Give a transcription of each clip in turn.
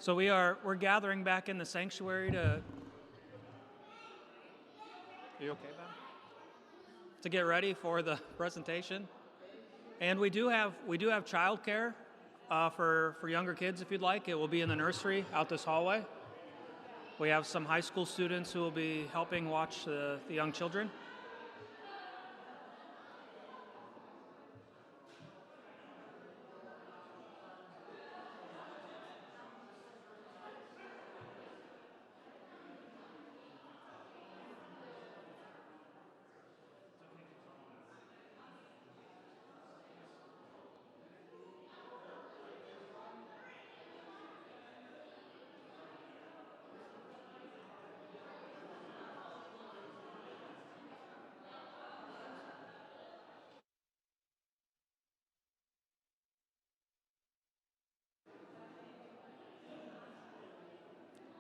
So we're gathering back in the sanctuary to. Are you okay, Ben? To get ready for the presentation, and we do have childcare for younger kids if you'd like. It will be in the nursery out this hallway. We have some high school students who will be helping watch the young children.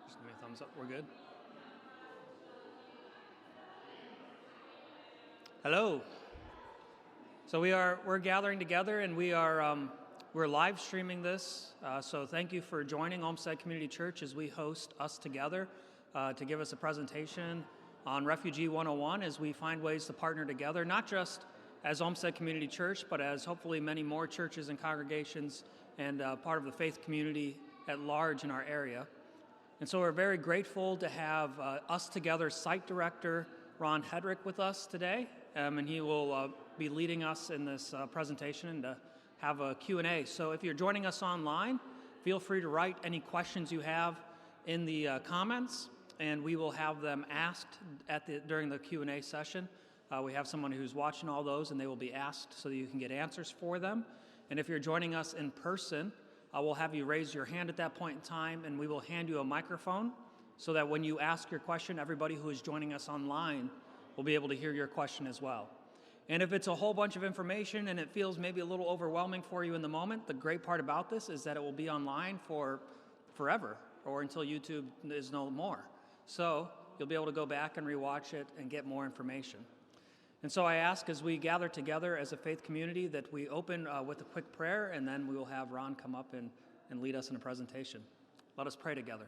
Just give me a thumbs up. We're good. Hello. So we're gathering together, and we're live streaming this. So thank you for joining Olmsted Community Church as we host Us Together to give us a presentation on Refugee 101 as we find ways to partner together, not just as Olmsted Community Church, but as hopefully many more churches and congregations and part of the faith community at large in our area. And so we're very grateful to have Us Together site director Ron Hedrick with us today, and he will be leading us in this presentation and to have a Q&A. So if you're joining us online, feel free to write any questions you have in the comments, and we will have them asked during the Q&A session. We have someone who's watching all those, and they will be asked so that you can get answers for them. And if you're joining us in person, we'll have you raise your hand at that point in time, and we will hand you a microphone so that when you ask your question, everybody who is joining us online will be able to hear your question as well. And if it's a whole bunch of information and it feels maybe a little overwhelming for you in the moment, the great part about this is that it will be online for forever or until YouTube is no more. So you'll be able to go back and rewatch it and get more information. And so I ask as we gather together as a faith community that we open with a quick prayer, and then we will have Ron come up and lead us in a presentation. Let us pray together.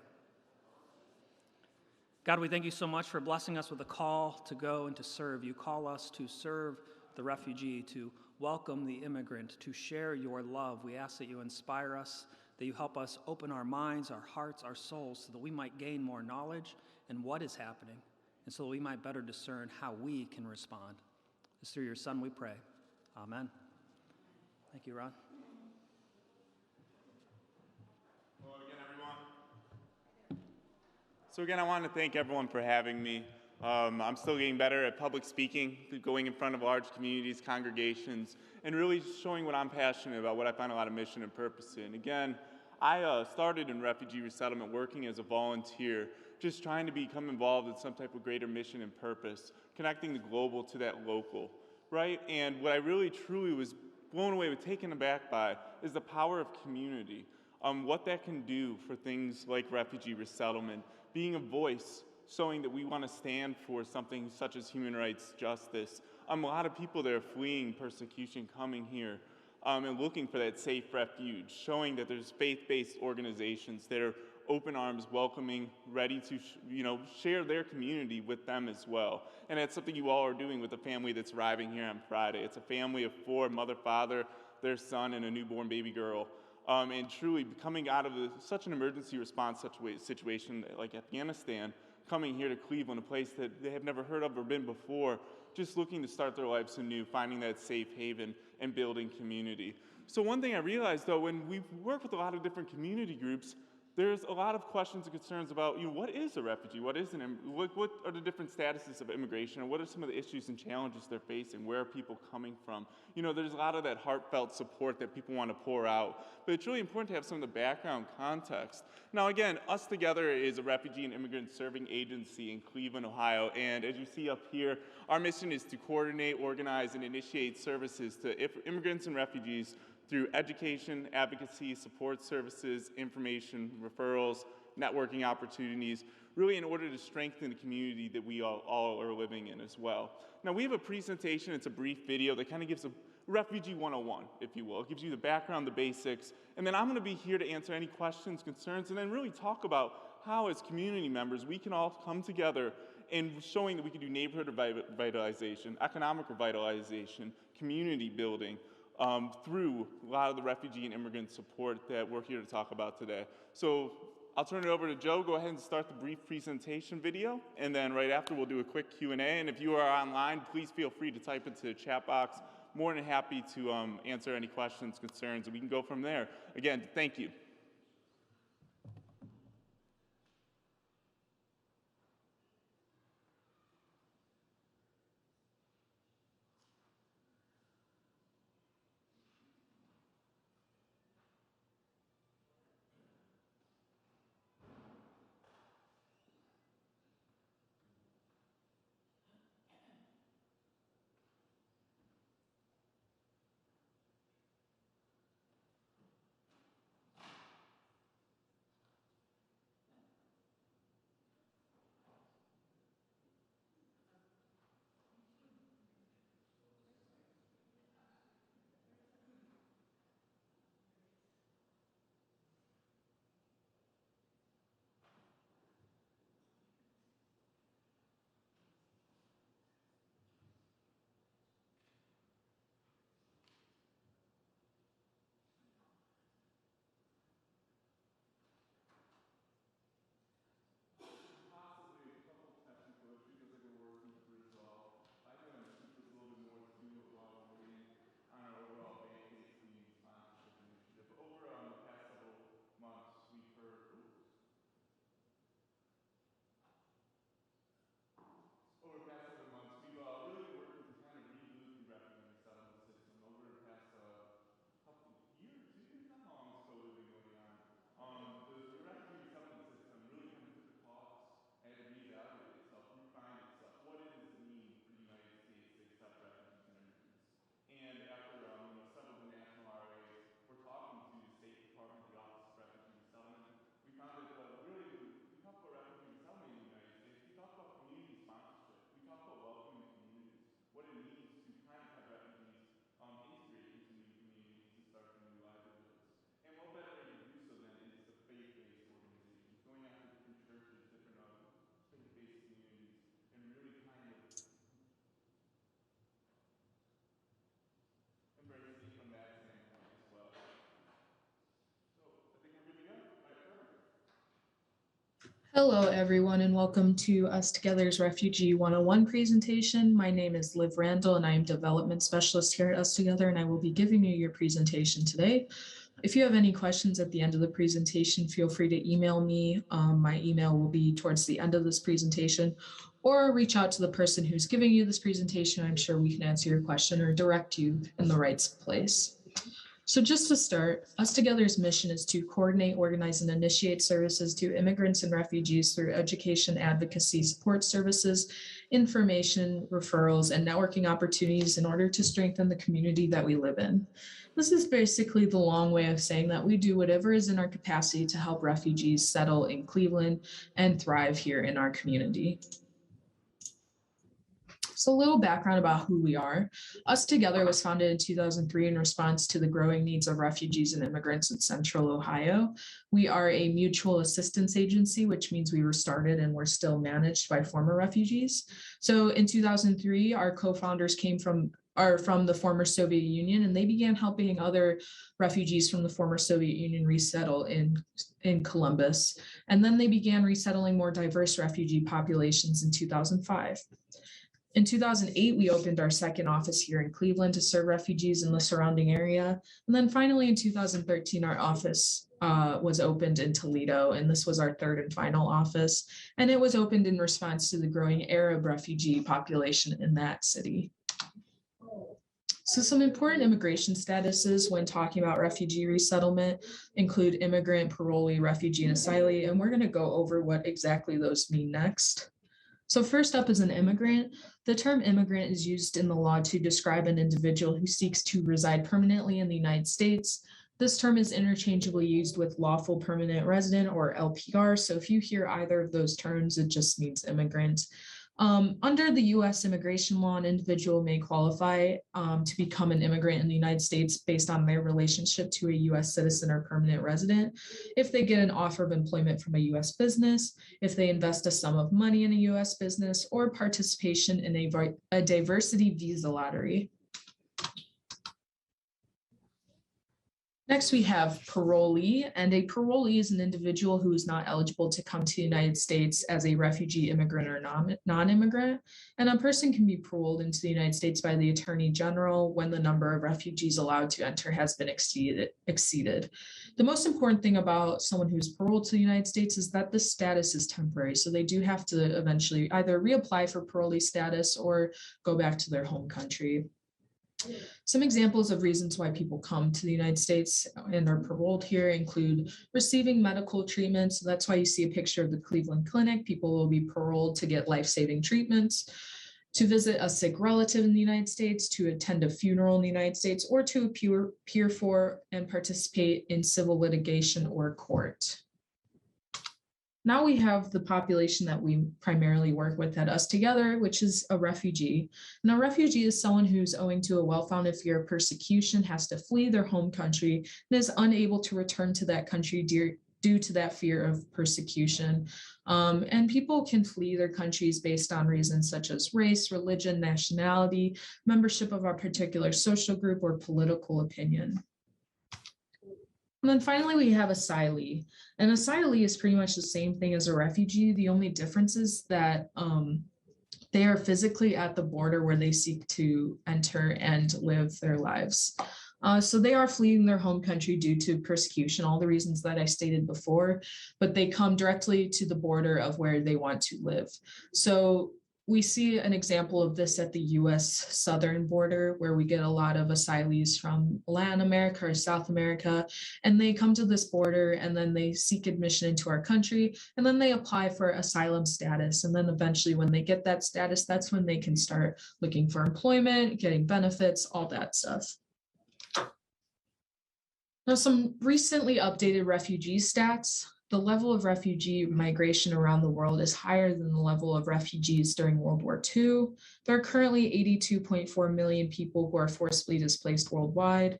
God, we thank you so much for blessing us with a call to go and to serve. You call us to serve the refugee, to welcome the immigrant, to share your love. We ask that you inspire us, that you help us open our minds, our hearts, our souls, so that we might gain more knowledge in what is happening, and so that we might better discern how we can respond. It's through your Son we pray. Amen. Thank you, Ron. So again, I want to thank everyone for having me. I'm still getting better at public speaking, going in front of large communities, congregations, and really showing what I'm passionate about, what I find a lot of mission and purpose in. Again, I started in Refugee Resettlement working as a volunteer, just trying to become involved in some type of greater mission and purpose, connecting the global to that local, right? And what I really truly was blown away with, taken aback by, is the power of community. What that can do for things like refugee resettlement, being a voice, showing that we want to stand for something such as human rights, justice. A lot of people that are fleeing persecution coming here and looking for that safe refuge, showing that there's faith-based organizations that are open arms, welcoming, ready to share their community with them as well. And that's something you all are doing with the family that's arriving here on Friday. It's a family of 4, mother, father, their son, and a newborn baby girl. And truly coming out of such an emergency response situation like Afghanistan, coming here to Cleveland, a place that they have never heard of or been before, just looking to start their lives anew, finding that safe haven and building community. So one thing I realized, though, when we work with a lot of different community groups, there's a lot of questions and concerns about, what is a refugee? What are the different statuses of immigration? And what are some of the issues and challenges they're facing? Where are people coming from? There's a lot of that heartfelt support that people want to pour out. But it's really important to have some of the background context. Now, again, Us Together is a refugee and immigrant serving agency in Cleveland, Ohio. And as you see up here, our mission is to coordinate, organize, and initiate services to immigrants and refugees through education, advocacy, support services, information, referrals, networking opportunities, really in order to strengthen the community that we all are living in as well. Now we have a presentation, it's a brief video that kind of gives a Refugee 101, if you will. It gives you the background, the basics, and then I'm going to be here to answer any questions, concerns, and then really talk about how as community members we can all come together and showing that we can do neighborhood revitalization, economic revitalization, community building through a lot of the refugee and immigrant support that we're here to talk about today. So I'll turn it over to Joe. Go ahead and start the brief presentation video, and then right after we'll do a quick Q&A. And if you are online, please feel free to type into the chat box. More than happy to answer any questions, concerns, and we can go from there. Again, thank you. Hello, everyone, and welcome to Us Together's Refugee 101 presentation. My name is Liv Randall, and I am Development Specialist here at Us Together, and I will be giving you your presentation today. If you have any questions at the end of the presentation, feel free to email me. My email will be towards the end of this presentation, or reach out to the person who's giving you this presentation. I'm sure we can answer your question or direct you in the right place. So just to start, Us Together's mission is to coordinate, organize, and initiate services to immigrants and refugees through education, advocacy, support services, information, referrals, and networking opportunities in order to strengthen the community that we live in. This is basically the long way of saying that we do whatever is in our capacity to help refugees settle in Cleveland and thrive here in our community. So a little background about who we are. Us Together was founded in 2003 in response to the growing needs of refugees and immigrants in Central Ohio. We are a mutual assistance agency, which means we were started and we're still managed by former refugees. So in 2003, our co-founders are from the former Soviet Union, and they began helping other refugees from the former Soviet Union resettle in Columbus. And then they began resettling more diverse refugee populations in 2005. In 2008, we opened our second office here in Cleveland to serve refugees in the surrounding area. And then finally in 2013, our office was opened in Toledo, and this was our third and final office. And it was opened in response to the growing Arab refugee population in that city. So some important immigration statuses when talking about refugee resettlement include immigrant, parolee, refugee, and asylee. And we're going to go over what exactly those mean next. So first up is an immigrant. The term immigrant is used in the law to describe an individual who seeks to reside permanently in the United States, This term is interchangeably used with lawful permanent resident or LPR. So if you hear either of those terms, it just means immigrant. Under the US immigration law, an individual may qualify to become an immigrant in the United States based on their relationship to a US citizen or permanent resident. If they get an offer of employment from a US business, if they invest a sum of money in a US business, or participation in a diversity visa lottery. Next, we have parolee, and a parolee is an individual who is not eligible to come to the United States as a refugee, immigrant, or non-immigrant. And a person can be paroled into the United States by the Attorney General when the number of refugees allowed to enter has been exceeded. The most important thing about someone who's paroled to the United States is that the status is temporary. So they do have to eventually either reapply for parolee status or go back to their home country. Some examples of reasons why people come to the United States and are paroled here include receiving medical treatment. So that's why you see a picture of the Cleveland Clinic. People will be paroled to get life-saving treatments, to visit a sick relative in the United States, to attend a funeral in the United States, or to appear for and participate in civil litigation or court. Now we have the population that we primarily work with at Us Together, which is a refugee. Now, a refugee is someone who's owing to a well-founded fear of persecution, has to flee their home country, and is unable to return to that country due to that fear of persecution. And people can flee their countries based on reasons such as race, religion, nationality, membership of a particular social group, or political opinion. And then finally, we have asylee. An asylee is pretty much the same thing as a refugee. The only difference is that they are physically at the border where they seek to enter and live their lives. So they are fleeing their home country due to persecution, all the reasons that I stated before, but they come directly to the border of where they want to live. So we see an example of this at the US southern border, where we get a lot of asylees from Latin America or South America, and they come to this border and then they seek admission into our country, and then they apply for asylum status. And then eventually when they get that status, that's when they can start looking for employment, getting benefits, all that stuff. Now, some recently updated refugee stats. The level of refugee migration around the world is higher than the level of refugees during World War II. There are currently 82.4 million people who are forcibly displaced worldwide.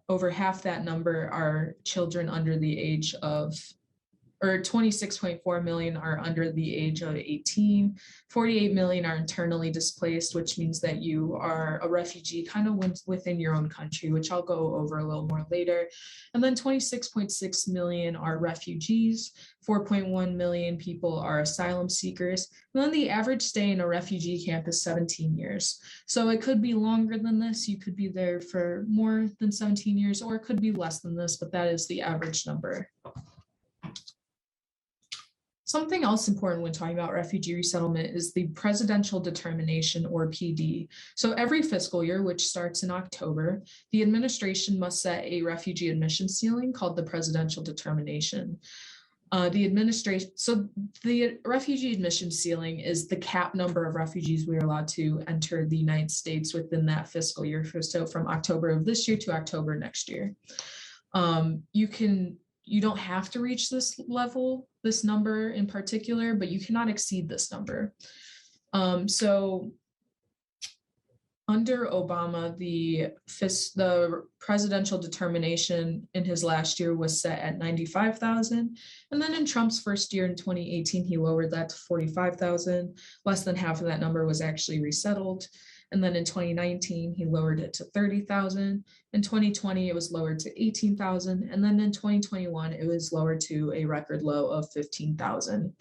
Over half that number are children under the age of, or 26.4 million are under the age of 18. 48 million are internally displaced, which means that you are a refugee kind of within your own country, which I'll go over a little more later. And then 26.6 million are refugees. 4.1 million people are asylum seekers. And then the average stay in a refugee camp is 17 years. So it could be longer than this. You could be there for more than 17 years, or it could be less than this, but that is the average number. Something else important when talking about refugee resettlement is the presidential determination, or PD. So every fiscal year, which starts in October, the administration must set a refugee admission ceiling called the presidential determination. The refugee admission ceiling is the cap number of refugees we are allowed to enter the United States within that fiscal year. So from October of this year to October next year. You don't have to reach this level, this number in particular, but you cannot exceed this number. So under Obama, the presidential determination in his last year was set at 95,000. And then in Trump's first year in 2018, he lowered that to 45,000. Less than half of that number was actually resettled. And then in 2019, he lowered it to 30,000. In 2020, it was lowered to 18,000. And then in 2021, it was lowered to a record low of 15,000.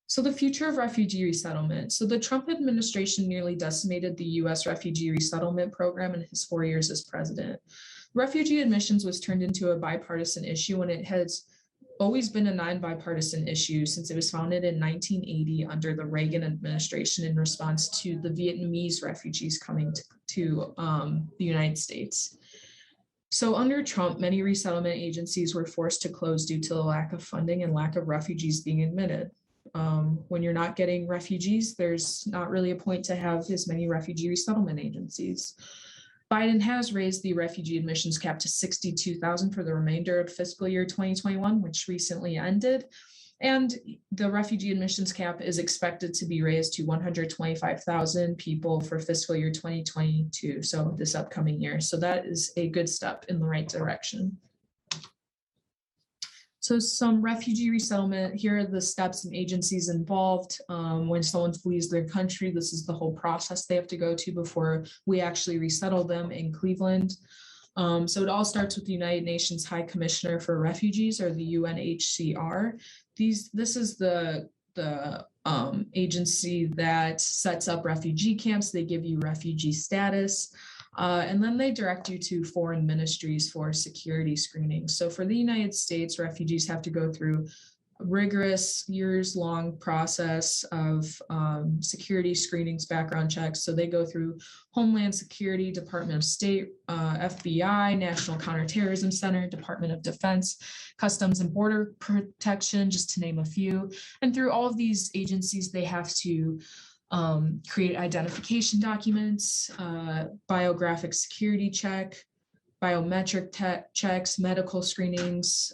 So the future of refugee resettlement. So the Trump administration nearly decimated the US refugee resettlement program in his 4 years as president. Refugee admissions was turned into a bipartisan issue, and it has always been a non-bipartisan issue since it was founded in 1980 under the Reagan administration in response to the Vietnamese refugees coming to the United States. So under Trump, many resettlement agencies were forced to close due to the lack of funding and lack of refugees being admitted. When you're not getting refugees, there's not really a point to have as many refugee resettlement agencies. Biden has raised the refugee admissions cap to 62,000 for the remainder of fiscal year 2021, which recently ended. And the refugee admissions cap is expected to be raised to 125,000 people for fiscal year 2022, so this upcoming year. So that is a good step in the right direction. So some refugee resettlement, here are the steps and agencies involved. When someone flees their country, this is the whole process they have to go to before we actually resettle them in Cleveland. So it all starts with the United Nations High Commissioner for Refugees, or the UNHCR. This is the agency that sets up refugee camps. They give you refugee status, and then they direct you to foreign ministries for security screening. So for the United States, refugees have to go through rigorous years-long process of security screenings, background checks. So they go through Homeland Security, Department of State, FBI, National Counterterrorism Center, Department of Defense, Customs and Border Protection, just to name a few. And through all of these agencies, they have to create identification documents, biographic security check, biometric checks, medical screenings,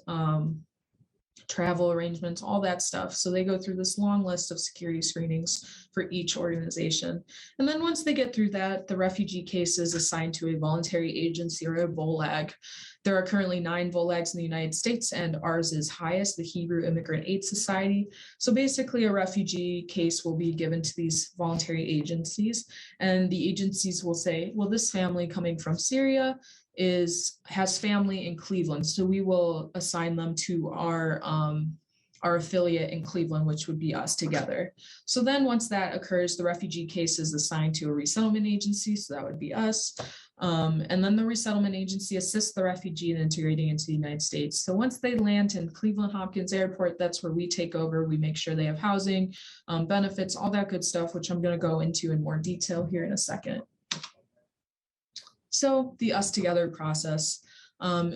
travel arrangements, all that stuff. So they go through this long list of security screenings for each organization. And then once they get through that, the refugee case is assigned to a voluntary agency, or a VOLAG. There are currently 9 VOLAGs in the United States, and ours is highest, the Hebrew Immigrant Aid Society. So basically a refugee case will be given to these voluntary agencies, and the agencies will say, well, this family coming from Syria has family in Cleveland, so we will assign them to our affiliate in Cleveland, which would be us together. So then once that occurs, the refugee case is assigned to a resettlement agency, so that would be us. And then the resettlement agency assists the refugee in integrating into the United States. So once they land in Cleveland Hopkins Airport, that's where we take over. We make sure they have housing, benefits, all that good stuff, which I'm going to go into in more detail here in a second. So the Us Together process,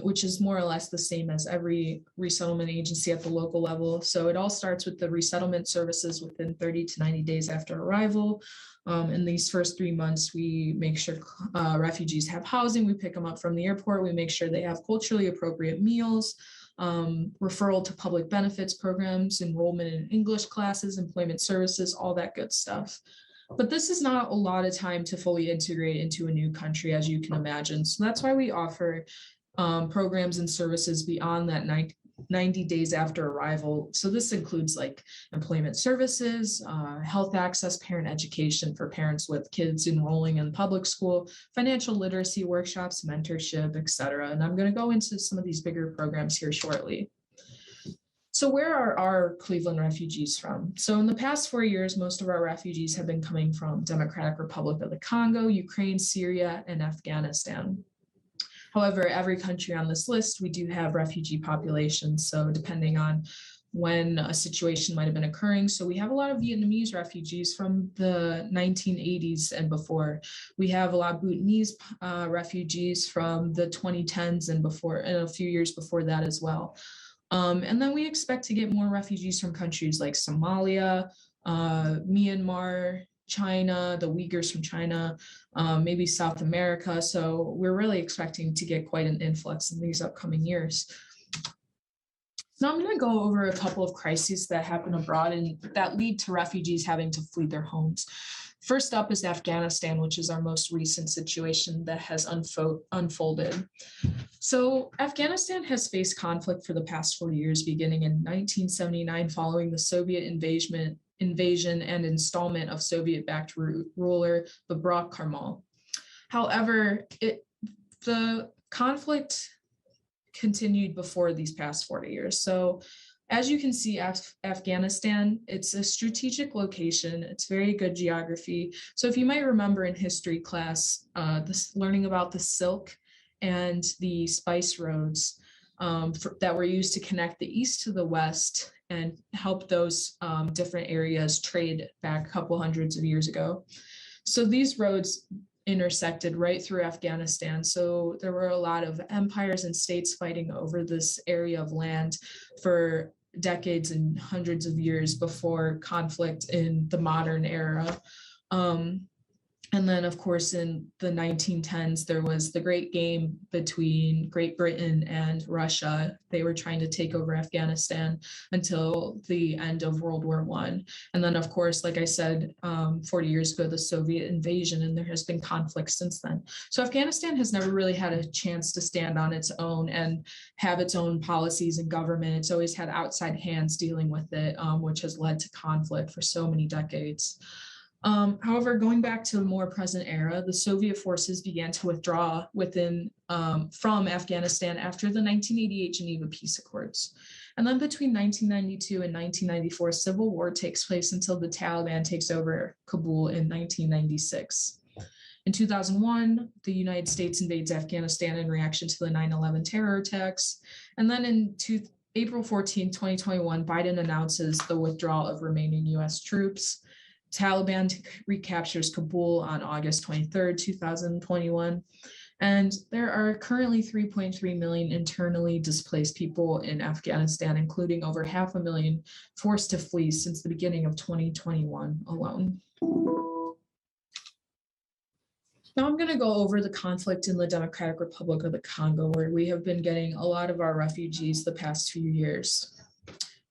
which is more or less the same as every resettlement agency at the local level. So it all starts with the resettlement services within 30 to 90 days after arrival. In these first 3 months, we make sure refugees have housing. We pick them up from the airport. We make sure they have culturally appropriate meals, referral to public benefits programs, enrollment in English classes, employment services, all that good stuff. But this is not a lot of time to fully integrate into a new country, as you can imagine. So that's why we offer programs and services beyond that 90 days after arrival. So this includes like employment services, health access, parent education for parents with kids enrolling in public school, financial literacy workshops, mentorship, etc. And I'm going to go into some of these bigger programs here shortly. So where are our Cleveland refugees from? So in the past 4 years, most of our refugees have been coming from Democratic Republic of the Congo, Ukraine, Syria, and Afghanistan. However, every country on this list, we do have refugee populations. So depending on when a situation might have been occurring. So we have a lot of Vietnamese refugees from the 1980s and before. We have a lot of Bhutanese refugees from the 2010s and before, and a few years before that as well. And then we expect to get more refugees from countries like Somalia, Myanmar, China, the Uyghurs from China, maybe South America. So we're really expecting to get quite an influx in these upcoming years. Now I'm going to go over a couple of crises that happen abroad and that lead to refugees having to flee their homes. First up is Afghanistan, which is our most recent situation that has unfolded. So Afghanistan has faced conflict for the past 4 years, beginning in 1979, following the Soviet invasion and installment of Soviet-backed ruler Babrak Karmal. However, the conflict continued before these past 40 years. So as you can see, Afghanistan, it's a strategic location. It's very good geography. So if you might remember in history class, learning about the silk and the spice roads that were used to connect the east to the west and help those different areas trade back a couple hundreds of years ago. So these roads intersected right through Afghanistan. So there were a lot of empires and states fighting over this area of land for decades and hundreds of years before conflict in the modern era. And And then, of course, in the 1910s, there was the great game between Great Britain and Russia. They were trying to take over Afghanistan until the end of World War I. And then, of course, like I said, 40 years ago, the Soviet invasion, and there has been conflict since then. So Afghanistan has never really had a chance to stand on its own and have its own policies and government. It's always had outside hands dealing with it, which has led to conflict for so many decades. However, going back to the more present era, the Soviet forces began to withdraw from Afghanistan after the 1988 Geneva Peace Accords. And then between 1992 and 1994, civil war takes place until the Taliban takes over Kabul in 1996. In 2001, the United States invades Afghanistan in reaction to the 9/11 terror attacks. And then in April 14, 2021, Biden announces the withdrawal of remaining US troops. Taliban recaptures Kabul on August 23rd, 2021. And there are currently 3.3 million internally displaced people in Afghanistan, including over 500,000 forced to flee since the beginning of 2021 alone. Now I'm going to go over the conflict in the Democratic Republic of the Congo, where we have been getting a lot of our refugees the past few years.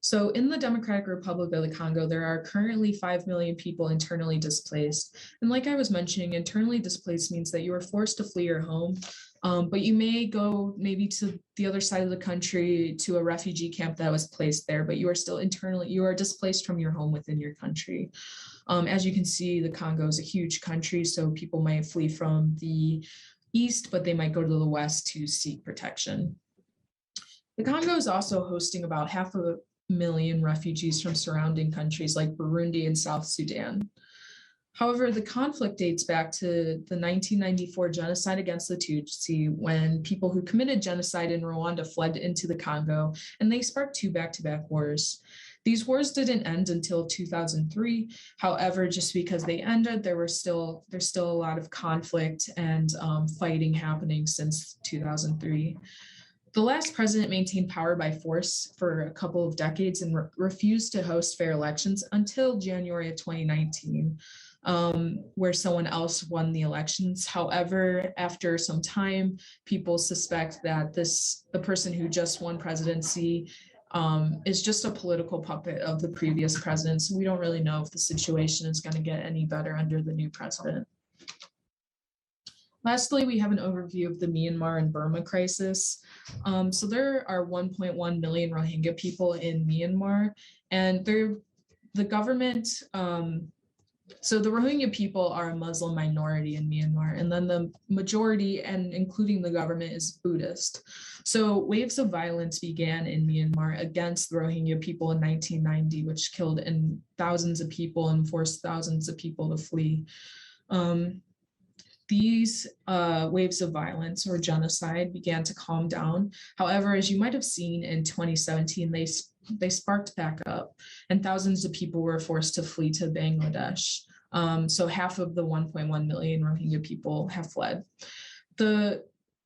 So in the Democratic Republic of the Congo, there are currently 5 million people internally displaced. And like I was mentioning, internally displaced means that you are forced to flee your home, but you may go maybe to the other side of the country to a refugee camp that was placed there, but you are displaced from your home within your country. As you can see, the Congo is a huge country, so people might flee from the east, but they might go to the west to seek protection. The Congo is also hosting about 500,000 refugees from surrounding countries like Burundi and South Sudan. However, the conflict dates back to the 1994 genocide against the Tutsi, when people who committed genocide in Rwanda fled into the Congo, and they sparked 2 back-to-back wars. These wars didn't end until 2003. However, just because they ended, there's still a lot of conflict and fighting happening since 2003. The last president maintained power by force for a couple of decades and refused to host fair elections until January of 2019, where someone else won the elections. However, after some time, people suspect that the person who just won presidency is just a political puppet of the previous president. So we don't really know if the situation is going to get any better under the new president. Lastly, we have an overview of the Myanmar and Burma crisis. So there are 1.1 million Rohingya people in Myanmar, and the government, so the Rohingya people are a Muslim minority in Myanmar, and then the majority, and including the government, is Buddhist. So waves of violence began in Myanmar against the Rohingya people in 1990, which killed thousands of people and forced thousands of people to flee. These waves of violence or genocide began to calm down. However, as you might have seen in 2017, they sparked back up, and thousands of people were forced to flee to Bangladesh. So half of the 1.1 million Rohingya people have fled. The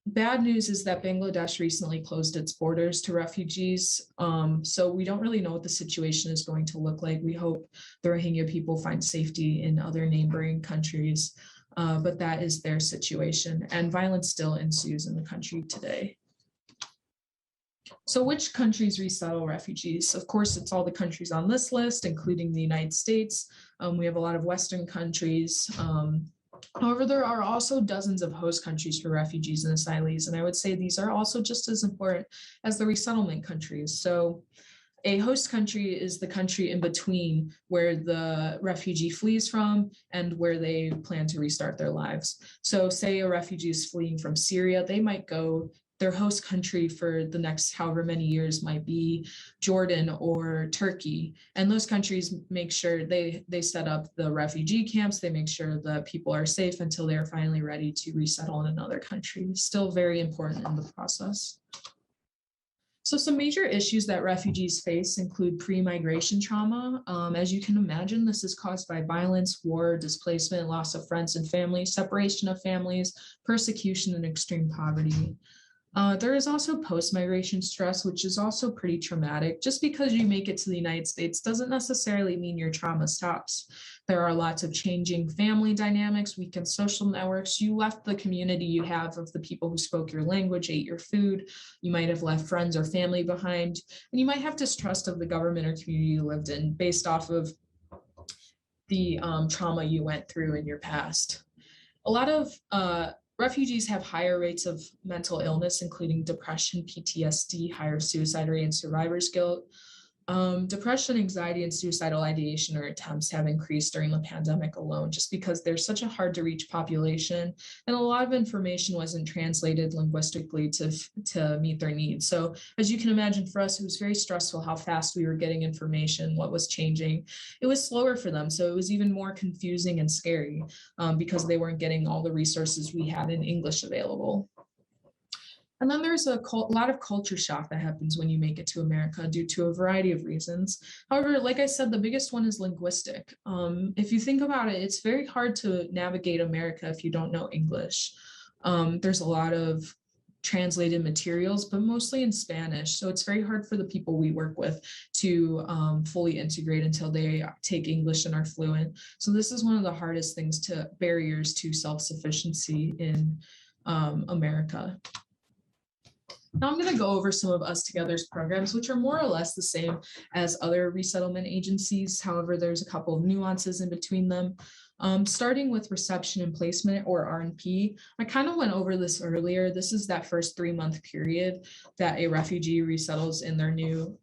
bad news is that Bangladesh recently closed its borders to refugees. So we don't really know what the situation is going to look like. We hope the Rohingya people find safety in other neighboring countries. But that is their situation, and violence still ensues in the country today. So which countries resettle refugees? Of course, it's all the countries on this list, including the United States. We have a lot of Western countries. However, there are also dozens of host countries for refugees and asylees, and I would say these are also just as important as the resettlement countries. So a host country is the country in between where the refugee flees from and where they plan to restart their lives. So say a refugee is fleeing from Syria, they might go, their host country for the next however many years might be Jordan or Turkey. And those countries make sure they set up the refugee camps, they make sure that people are safe until they're finally ready to resettle in another country. Still very important in the process. So some major issues that refugees face include pre-migration trauma. As you can imagine, this is caused by violence, war, displacement, loss of friends and family, separation of families, persecution, and extreme poverty. There is also post-migration stress, which is also pretty traumatic. Just because you make it to the United States doesn't necessarily mean your trauma stops. There are lots of changing family dynamics, weakened social networks. You left the community you have of the people who spoke your language, ate your food. You might have left friends or family behind, and you might have distrust of the government or community you lived in based off of the trauma you went through in your past. A lot of refugees have higher rates of mental illness, including depression, PTSD, higher suicide rate, and survivor's guilt. Depression, anxiety, and suicidal ideation or attempts have increased during the pandemic alone, just because they're such a hard to reach population, and a lot of information wasn't translated linguistically to meet their needs. So as you can imagine, for us, it was very stressful how fast we were getting information, what was changing. It was slower for them, so it was even more confusing and scary because they weren't getting all the resources we had in English available. And then there's a lot of culture shock that happens when you make it to America due to a variety of reasons. However, like I said, the biggest one is linguistic. If you think about it, it's very hard to navigate America if you don't know English. There's a lot of translated materials, but mostly in Spanish. So it's very hard for the people we work with to fully integrate until they take English and are fluent. So this is one of the hardest barriers to self-sufficiency in America. Now I'm going to go over some of Us Together's programs, which are more or less the same as other resettlement agencies. However, there's a couple of nuances in between them. Starting with reception and placement, or R&P. I kind of went over this earlier. This is that first 3-month period that a refugee resettles in their new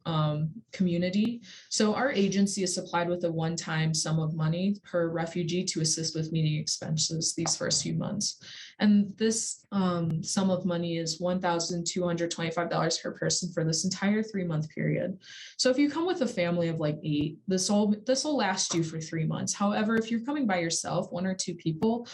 community. So our agency is supplied with a one-time sum of money per refugee to assist with meeting expenses these first few months. And this sum of money is $1,225 per person for this entire 3-month period. So if you come with a family of like 8, this will last you for 3 months. However, if you're coming by yourself, 1 or 2 people,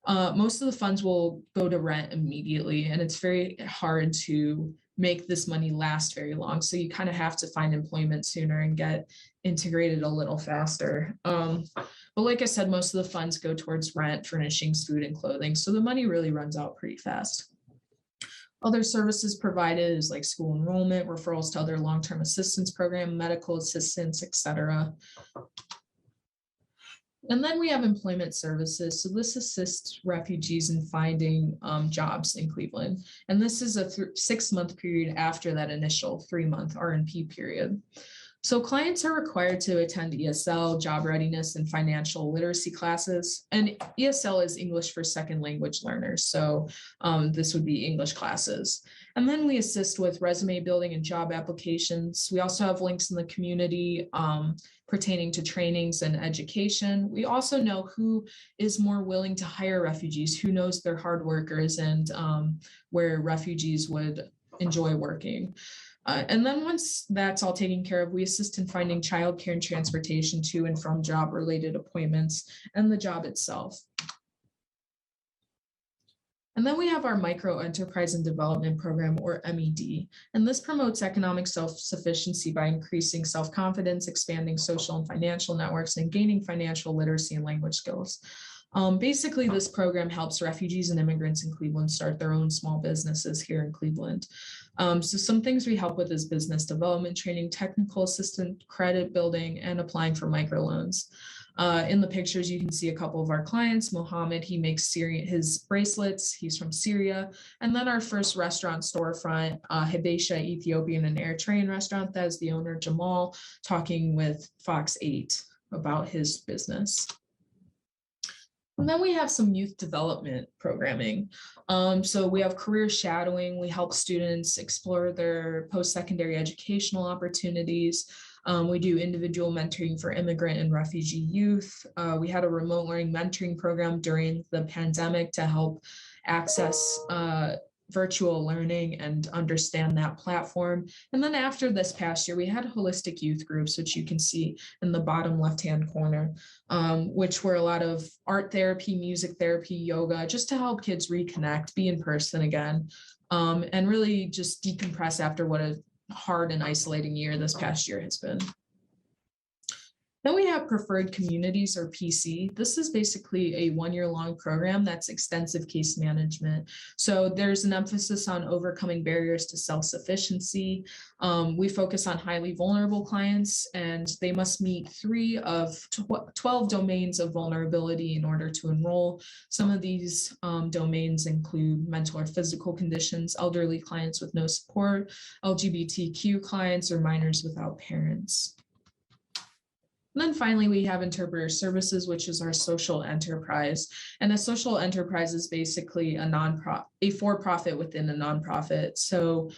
most of the funds will go to rent immediately, and it's very hard to make this money last very long. So you kind of have to find employment sooner and get integrated a little faster. But like I said, most of the funds go towards rent, furnishings, food, and clothing. So the money really runs out pretty fast. Other services provided is like school enrollment, referrals to other long-term assistance program, medical assistance, etc. And then we have employment services. So this assists refugees in finding jobs in Cleveland. And this is a 6-month period after that initial 3-month R&P period. So clients are required to attend ESL, job readiness, and financial literacy classes. And ESL is English for second language learners. So this would be English classes. And then we assist with resume building and job applications. We also have links in the community pertaining to trainings and education. We also know who is more willing to hire refugees, who knows they're hard workers, and where refugees would enjoy working. And then once that's all taken care of, we assist in finding childcare and transportation to and from job-related appointments and the job itself. And then we have our Micro Enterprise and Development Program, or MED. And this promotes economic self-sufficiency by increasing self-confidence, expanding social and financial networks, and gaining financial literacy and language skills. Basically, this program helps refugees and immigrants in Cleveland start their own small businesses here in Cleveland. So some things we help with is business development training, technical assistance, credit building, and applying for microloans. In the pictures, you can see a couple of our clients. Mohammed, he makes his bracelets. He's from Syria. And then our first restaurant storefront, Habesha, Ethiopian and Eritrean restaurant. That is the owner, Jamal, talking with Fox 8 about his business. And then we have some youth development programming. So we have career shadowing. We help students explore their post-secondary educational opportunities. We do individual mentoring for immigrant and refugee youth. We had a remote learning mentoring program during the pandemic to help access virtual learning and understand that platform. And then after this past year, we had holistic youth groups, which you can see in the bottom left-hand corner, which were a lot of art therapy, music therapy, yoga, just to help kids reconnect, be in person again, and really just decompress after what a hard and isolating year this past year has been. Then we have Preferred Communities, or PC. This is basically a one-year-long program that's extensive case management. So there's an emphasis on overcoming barriers to self-sufficiency. We focus on highly vulnerable clients, and they must meet 3 of 12 domains of vulnerability in order to enroll. Some of these domains include mental or physical conditions, elderly clients with no support, LGBTQ clients, or minors without parents. And then finally, we have interpreter services, which is our social enterprise. And a social enterprise is basically a for-profit within a nonprofit. So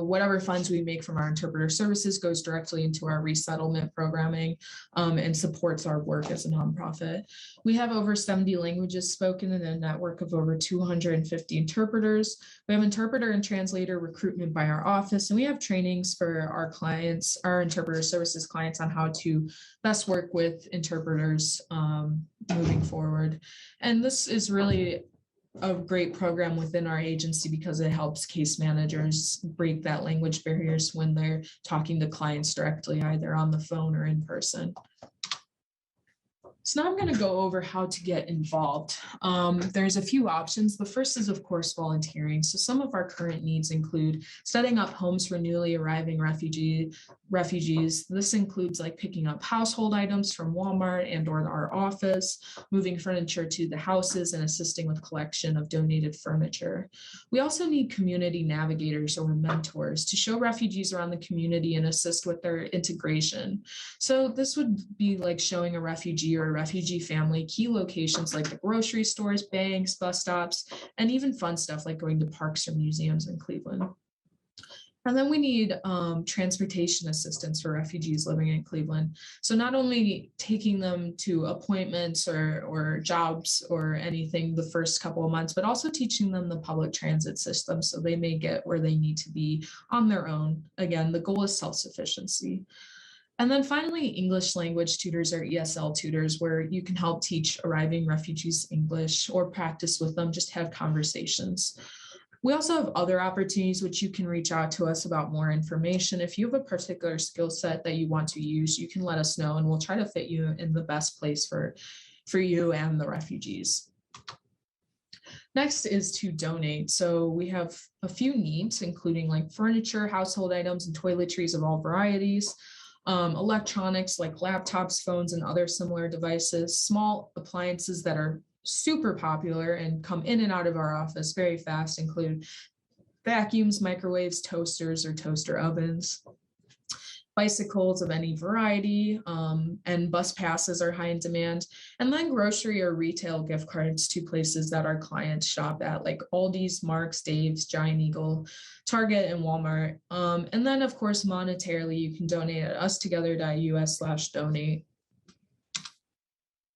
whatever funds we make from our interpreter services goes directly into our resettlement programming and supports our work as a nonprofit. We have over 70 languages spoken in a network of over 250 interpreters. We have interpreter and translator recruitment by our office, and we have trainings for our clients, our interpreter services clients, on how to best work with interpreters moving forward. And this is really a great program within our agency because it helps case managers break that language barriers when they're talking to clients directly, either on the phone or in person. So now I'm going to go over how to get involved. There's a few options. The first is, of course, volunteering. So some of our current needs include setting up homes for newly arriving refugees. This includes like picking up household items from Walmart and or our office, moving furniture to the houses, and assisting with collection of donated furniture. We also need community navigators or mentors to show refugees around the community and assist with their integration. So this would be like showing a refugee or refugee family key locations like the grocery stores, banks, bus stops, and even fun stuff like going to parks or museums in Cleveland. And then we need transportation assistance for refugees living in Cleveland. So not only taking them to appointments or jobs or anything the first couple of months, but also teaching them the public transit system so they may get where they need to be on their own. Again, the goal is self-sufficiency. And then finally, English language tutors or ESL tutors, where you can help teach arriving refugees English or practice with them, just have conversations. We also have other opportunities which you can reach out to us about more information. If you have a particular skill set that you want to use, you can let us know and we'll try to fit you in the best place for you and the refugees. Next is to donate. So we have a few needs, including like furniture, household items, and toiletries of all varieties. Electronics like laptops, phones, and other similar devices, small appliances that are super popular and come in and out of our office very fast include vacuums, microwaves, toasters or toaster ovens, bicycles of any variety, and bus passes are high in demand, and then grocery or retail gift cards to places that our clients shop at, like Aldi's, Mark's, Dave's, Giant Eagle, Target, and Walmart. And then, of course, monetarily, you can donate at ustogether.us/donate.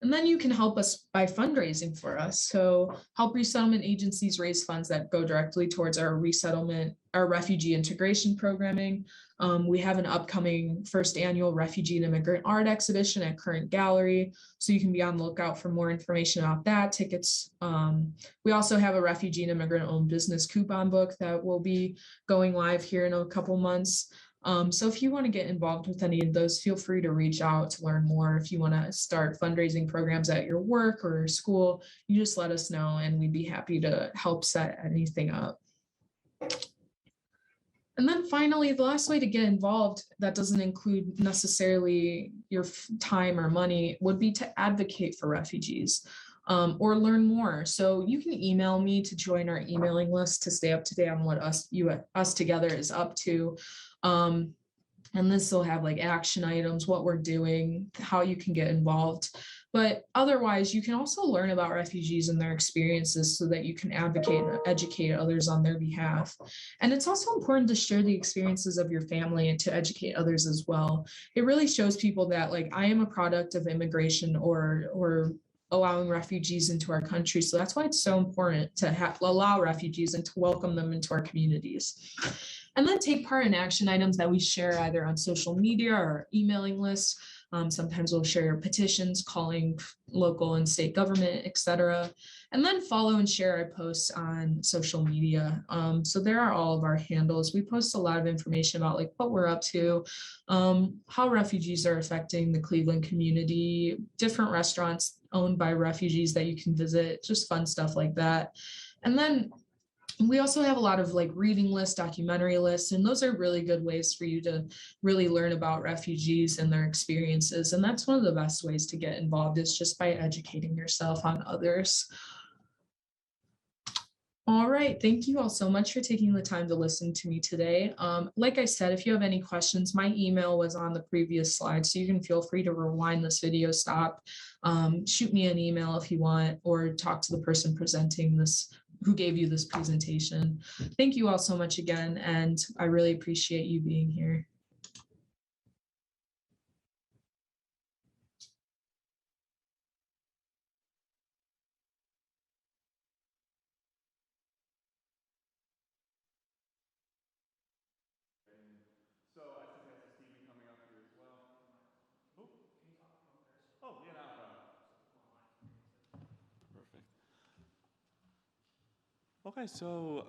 And then you can help us by fundraising for us. So help resettlement agencies raise funds that go directly towards our refugee integration programming. We have an upcoming first annual Refugee and Immigrant Art Exhibition at Current Gallery, so you can be on the lookout for more information about that. Tickets. We also have a Refugee and Immigrant Owned Business coupon book that will be going live here in a couple months. So if you want to get involved with any of those, feel free to reach out to learn more. If you want to start fundraising programs at your work or school, you just let us know and we'd be happy to help set anything up. And then finally, the last way to get involved that doesn't include necessarily your time or money would be to advocate for refugees or learn more. So you can email me to join our emailing list to stay up to date on what Us Together is up to. And this will have like action items, what we're doing, how you can get involved. But otherwise, you can also learn about refugees and their experiences so that you can advocate and educate others on their behalf. And it's also important to share the experiences of your family and to educate others as well. It really shows people that like I am a product of immigration or allowing refugees into our country. So that's why it's so important to allow refugees and to welcome them into our communities. And then take part in action items that we share either on social media or emailing lists. Sometimes we'll share petitions calling local and state government, etc. And then follow and share our posts on social media. So there are all of our handles. We post a lot of information about like what we're up to, how refugees are affecting the Cleveland community, different restaurants owned by refugees that you can visit, just fun stuff like that. And then we also have a lot of like reading lists, documentary lists, and those are really good ways for you to really learn about refugees and their experiences. And that's one of the best ways to get involved, is just by educating yourself on others. All right, thank you all so much for taking the time to listen to me today. Like I said, if you have any questions, my email was on the previous slide, so you can feel free to rewind this video, stop, shoot me an email if you want, or talk to the person presenting this, who gave you this presentation. Thank you all so much again, and I really appreciate you being here. So I see Pastor Stephen coming up here as well. Oh, oh yeah, not a problem. Perfect. Okay, so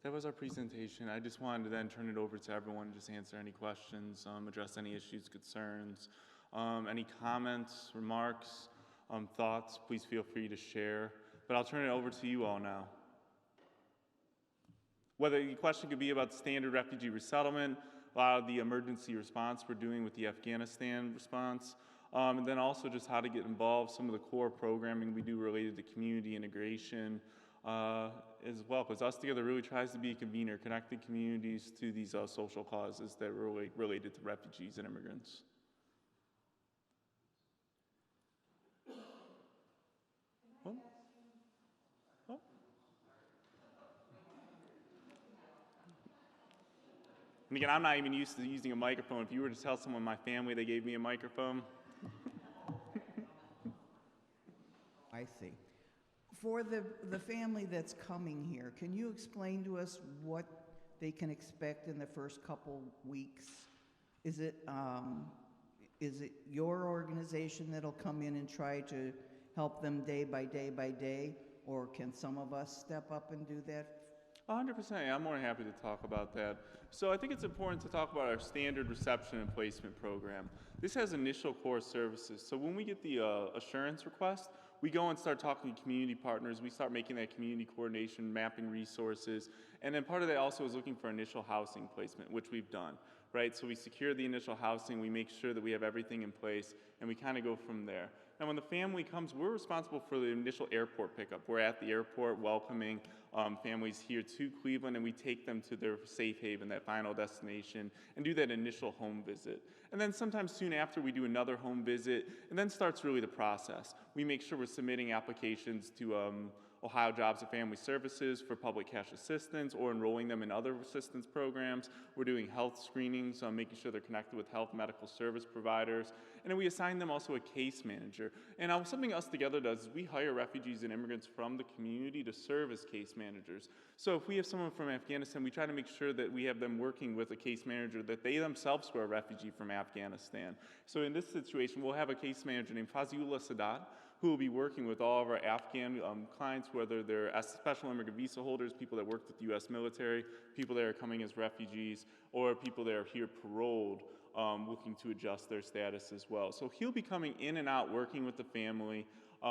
that was our presentation. I just wanted to then turn it over to everyone and just answer any questions, address any issues, concerns, any comments, remarks, thoughts. Please feel free to share. But I'll turn it over to you all now. Whether the question could be about standard refugee resettlement, a lot of the emergency response we're doing with the Afghanistan response, and then also just how to get involved, some of the core programming we do related to community integration as well, because Us Together really tries to be a convener, connecting communities to these social causes that are really related to refugees and immigrants. Oh. Oh. And again, I'm not even used to using a microphone. If you were to tell someone in my family they gave me a microphone. I see. For the family that's coming here, can you explain to us what they can expect in the first couple weeks? Is it your organization that'll come in and try to help them day by day, or can some of us step up and do that? 100%. I'm more than happy to talk about that. So I think it's important to talk about our standard reception and placement program. This has initial core services. So when we get the assurance request, we go and start talking to community partners. We start making that community coordination, mapping resources. And then part of that also is looking for initial housing placement, which we've done, right? So we secure the initial housing, we make sure that we have everything in place, and we kind of go from there. Now, when the family comes, we're responsible for the initial airport pickup. We're at the airport welcoming families here to Cleveland, and we take them to their safe haven, that final destination, and do that initial home visit. And then sometimes soon after, we do another home visit, and then starts really the process. We make sure we're submitting applications to Ohio Jobs and Family Services for public cash assistance, or enrolling them in other assistance programs. We're doing health screenings, making sure they're connected with health medical service providers. And then we assign them also a case manager. And something Us Together does is we hire refugees and immigrants from the community to serve as case managers. So if we have someone from Afghanistan, we try to make sure that we have them working with a case manager that they themselves were a refugee from Afghanistan. So in this situation, we'll have a case manager named Fazullah Sadat, who will be working with all of our Afghan clients, whether they're special immigrant visa holders, people that worked with the U.S. military, people that are coming as refugees, or people that are here paroled, looking to adjust their status as well. So he'll be coming in and out, working with the family,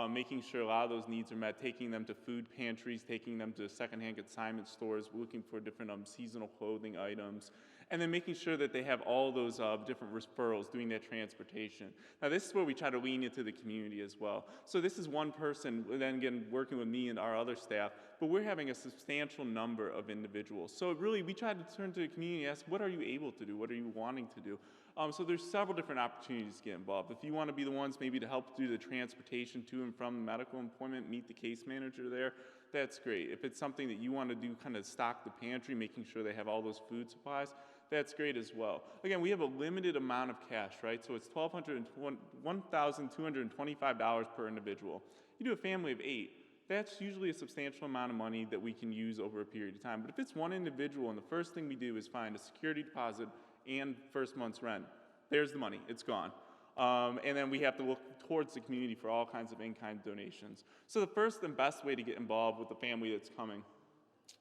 making sure a lot of those needs are met, taking them to food pantries, taking them to secondhand consignment stores, looking for different seasonal clothing items, and then making sure that they have all those different referrals, doing that transportation. Now, this is where we try to lean into the community as well. So this is one person, then again, working with me and our other staff, but we're having a substantial number of individuals. So really, we try to turn to the community and ask, what are you able to do? What are you wanting to do? So there's several different opportunities to get involved. If you want to be the ones maybe to help do the transportation to and from medical employment, meet the case manager there, that's great. If it's something that you want to do, kind of stock the pantry, making sure they have all those food supplies, that's great as well. Again, we have a limited amount of cash, right? So it's $1,225 per individual. You do a family of 8, that's usually a substantial amount of money that we can use over a period of time. But if it's one individual and the first thing we do is find a security deposit and first month's rent, there's the money, it's gone. And then we have to look towards the community for all kinds of in-kind donations. So the first and best way to get involved with the family that's coming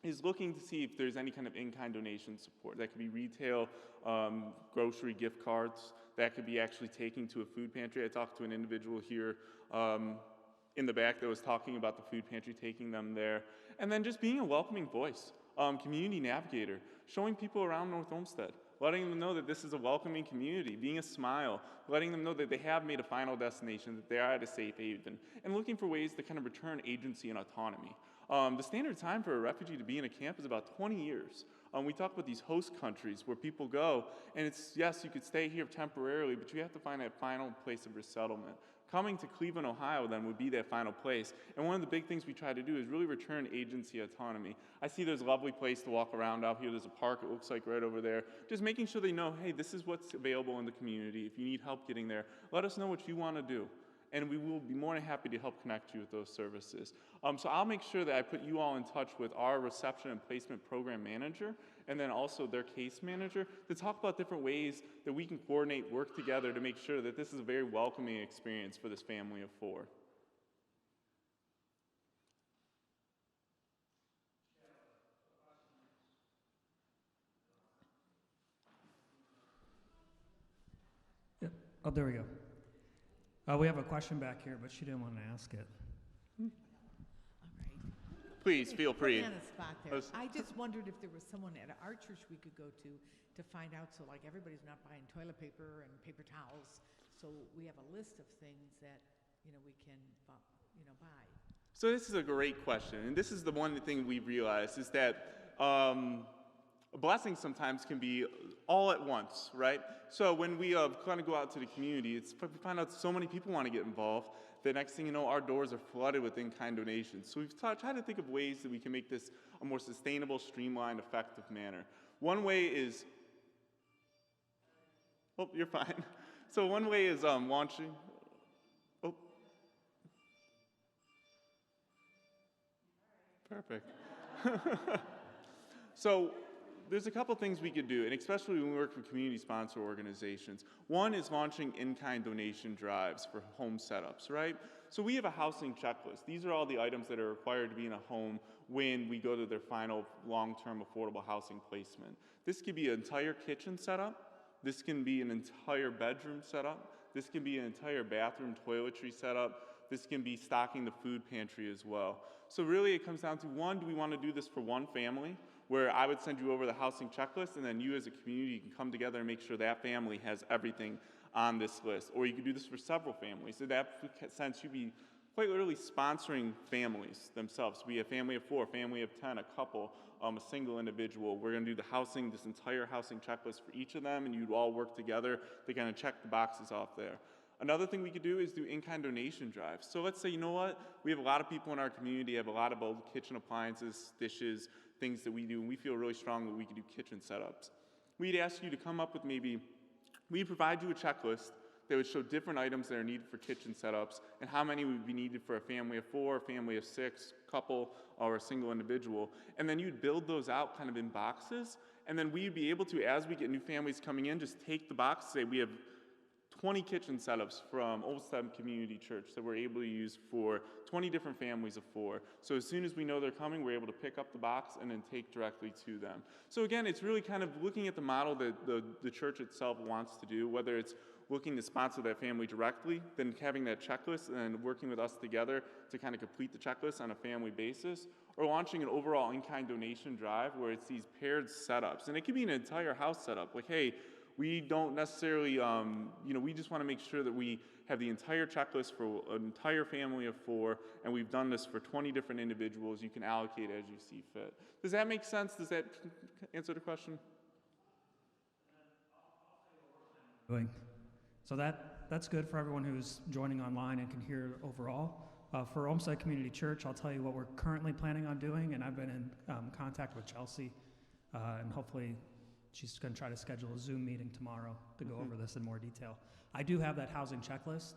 is looking to see if there's any kind of in-kind donation support. That could be retail, grocery gift cards. That could be actually taking to a food pantry. I talked to an individual here in the back that was talking about the food pantry, taking them there. And then just being a welcoming voice, community navigator, showing people around North Olmsted, letting them know that this is a welcoming community, being a smile, letting them know that they have made a final destination, that they are at a safe haven, and looking for ways to kind of return agency and autonomy. The standard time for a refugee to be in a camp is about 20 years. We talk about these host countries where people go, and it's, yes, you could stay here temporarily, but you have to find that final place of resettlement. Coming to Cleveland, Ohio, then, would be that final place. And one of the big things we try to do is really return agency autonomy. I see there's a lovely place to walk around out here. There's a park, it looks like, right over there. Just making sure they know, hey, this is what's available in the community. If you need help getting there, let us know what you want to do. And we will be more than happy to help connect you with those services. So I'll make sure that I put you all in touch with our reception and placement program manager, and then also their case manager, to talk about different ways that we can coordinate, work together to make sure that this is a very welcoming experience for this family of 4. Yep. Oh, there we go. We have a question back here, but she didn't want to ask it. All right. Please, feel free. Put me on the spot there. I just wondered if there was someone at our church we could go to find out, so like everybody's not buying toilet paper and paper towels, so we have a list of things that, we can, buy. So this is a great question, and this is the one thing we've realized is that a blessing sometimes can be all at once, right? So when we kind of go out to the community, we find out so many people want to get involved. The next thing you know, our doors are flooded with in-kind donations. So we've tried to think of ways that we can make this a more sustainable, streamlined, effective manner. One way is, oh, you're fine. So one way is launching, oh. Perfect. So there's a couple things we could do, and especially when we work with community sponsor organizations. One is launching in-kind donation drives for home setups, right? So we have a housing checklist. These are all the items that are required to be in a home when we go to their final long-term affordable housing placement. This could be an entire kitchen setup. This can be an entire bedroom setup. This can be an entire bathroom toiletry setup. This can be stocking the food pantry as well. So really it comes down to, one, do we want to do this for one family, where I would send you over the housing checklist, and then you as a community can come together and make sure that family has everything on this list. Or you could do this for several families. So that sense, you'd be quite literally sponsoring families themselves. Be a family of 4, a family of 10, a couple, a single individual. We're going to do the housing, this entire housing checklist for each of them, and you'd all work together to kind of check the boxes off there. Another thing we could do is do in-kind donation drives. So let's say, you know what, we have a lot of people in our community, have a lot of old kitchen appliances, dishes, things that we do, and we feel really strong that we could do kitchen setups. We'd ask you to come up with we'd provide you a checklist that would show different items that are needed for kitchen setups and how many would be needed for a family of 4, a family of 6, couple, or a single individual. And then you'd build those out kind of in boxes, and then we'd be able to, as we get new families coming in, just take the box, say we have 20 kitchen setups from Olmsted Community Church that we're able to use for 20 different families of 4. So as soon as we know they're coming, we're able to pick up the box and then take directly to them. So again, it's really kind of looking at the model that the church itself wants to do, whether it's looking to sponsor that family directly, then having that checklist and working with us together to kind of complete the checklist on a family basis, or launching an overall in-kind donation drive where it's these paired setups. And it could be an entire house setup, like, hey, we don't necessarily, we just want to make sure that we have the entire checklist for an entire family of 4, and we've done this for 20 different individuals. You can allocate as you see fit. Does that make sense? Does that answer the question? So that's good for everyone who's joining online and can hear overall. For Olmsted Community Church, I'll tell you what we're currently planning on doing, and I've been in contact with Chelsea, and hopefully she's going to try to schedule a Zoom meeting tomorrow to go over this in more detail. I do have that housing checklist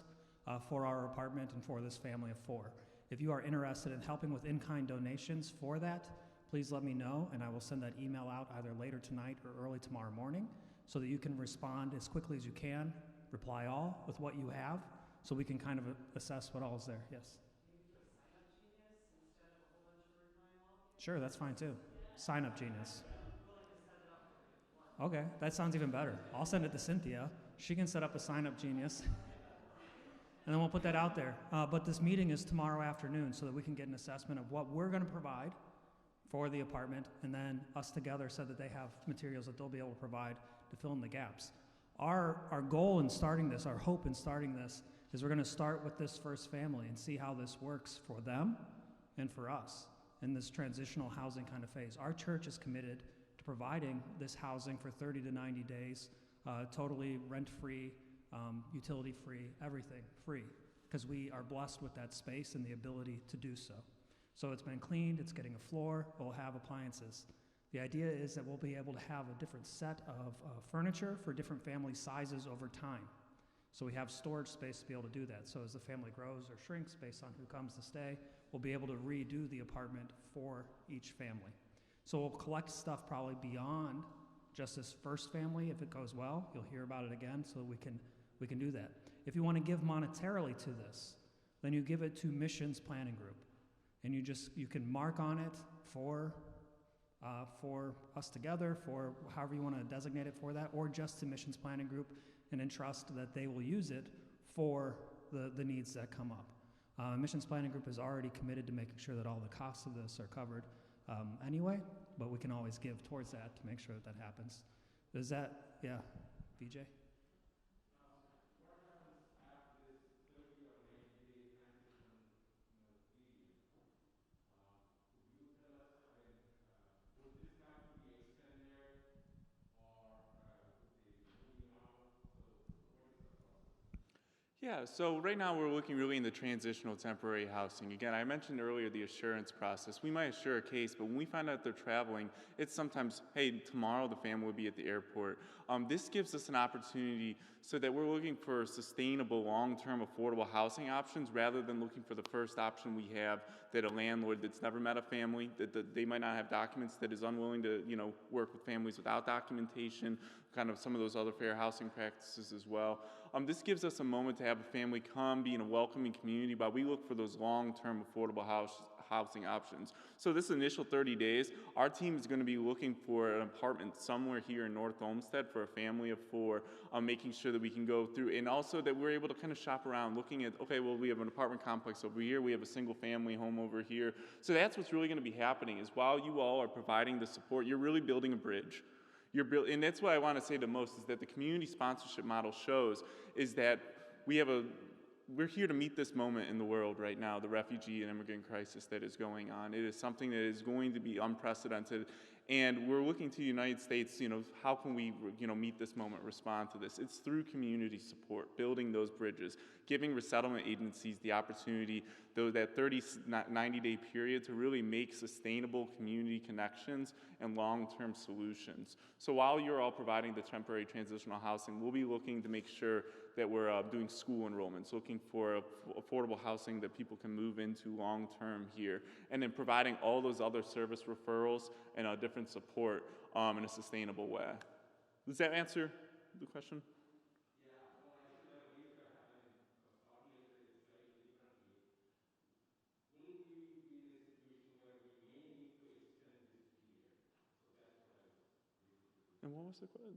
for our apartment and for this family of 4. If you are interested in helping with in-kind donations for that, please let me know, and I will send that email out either later tonight or early tomorrow morning so that you can respond as quickly as you can reply all with what you have, so we can kind of assess what all is there. Yes? Sure, that's fine too. Sign Up Genius. Okay, that sounds even better. I'll send it to Cynthia. She can set up a Sign Up Genius. And then we'll put that out there. But this meeting is tomorrow afternoon so that we can get an assessment of what we're going to provide for the apartment, and then us together so that they have materials that they'll be able to provide to fill in the gaps. Our goal in starting this, our hope in starting this, is we're going to start with this first family and see how this works for them and for us in this transitional housing kind of phase. Our church is committed to providing this housing for 30 to 90 days, totally rent-free, utility-free, everything free, because we are blessed with that space and the ability to do so. So it's been cleaned, it's getting a floor, we'll have appliances. The idea is that we'll be able to have a different set of furniture for different family sizes over time. So we have storage space to be able to do that. So as the family grows or shrinks based on who comes to stay, we'll be able to redo the apartment for each family. So we'll collect stuff probably beyond just this first family. If it goes well, you'll hear about it again, so we can do that. If you want to give monetarily to this, then you give it to Missions Planning Group. And you can mark on it for us together, for however you want to designate it for that, or just to Missions Planning Group, and entrust that they will use it for the needs that come up. Missions Planning Group is already committed to making sure that all the costs of this are covered anyway, but we can always give towards that to make sure that happens. Is that, yeah, VJ? Yeah, so right now we're looking really in the transitional temporary housing. Again, I mentioned earlier the assurance process. We might assure a case, but when we find out they're traveling, it's sometimes, hey, tomorrow the family will be at the airport. This gives us an opportunity so that we're looking for sustainable, long-term, affordable housing options rather than looking for the first option we have, that a landlord that's never met a family, that they might not have documents, that is unwilling to work with families without documentation, kind of some of those other fair housing practices as well. This gives us a moment to have a family come, be in a welcoming community, while we look for those long-term affordable housing options. So this initial 30 days, our team is going to be looking for an apartment somewhere here in North Olmsted for a family of 4, making sure that we can go through, and also that we're able to kind of shop around, looking at, okay, well, we have an apartment complex over here, we have a single family home over here. So that's what's really going to be happening, is while you all are providing the support, you're really building a bridge. And that's what I want to say the most, is that the community sponsorship model shows is that we're here to meet this moment in the world right now, the refugee and immigrant crisis that is going on. It is something that is going to be unprecedented, and we're looking to the United States, how can we, meet this moment, respond to this? It's through community support, building those bridges, giving resettlement agencies the opportunity, though that 90-day period, to really make sustainable community connections and long-term solutions. So while you're all providing the temporary transitional housing, we'll be looking to make sure that we're doing school enrollments, looking for affordable housing that people can move into long-term here, and then providing all those other service referrals and different support in a sustainable way. Does that answer the question? And what was the question?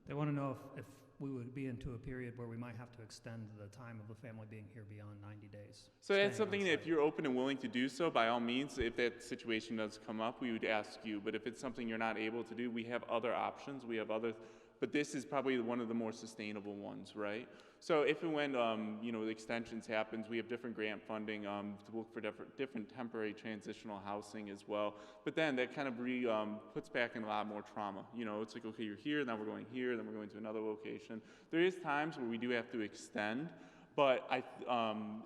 They want to know if we would be into a period where we might have to extend the time of the family being here beyond 90 days. So that's something that if you're open and willing to do so, by all means, if that situation does come up, we would ask you. But if it's something you're not able to do, we have other options. But this is probably one of the more sustainable ones, right? So if and when, the extensions happens, we have different grant funding to look for different temporary transitional housing as well. But then that kind of puts back in a lot more trauma. It's like, okay, you're here, now we're going here, then we're going to another location. There is times where we do have to extend, but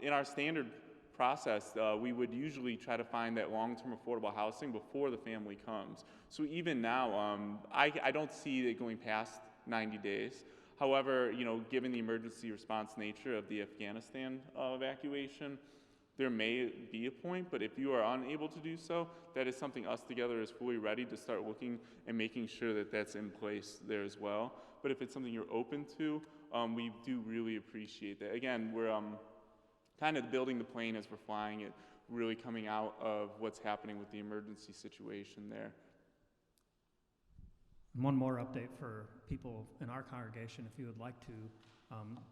in our standard process, we would usually try to find that long-term affordable housing before the family comes. So even now, I don't see it going past 90 days. However, given the emergency response nature of the Afghanistan evacuation, there may be a point, but if you are unable to do so, that is something Us Together is fully ready to start looking and making sure that that's in place there as well. But if it's something you're open to, we do really appreciate that. Again, we're kind of building the plane as we're flying it, really coming out of what's happening with the emergency situation there. And one more update for people in our congregation: if you would like to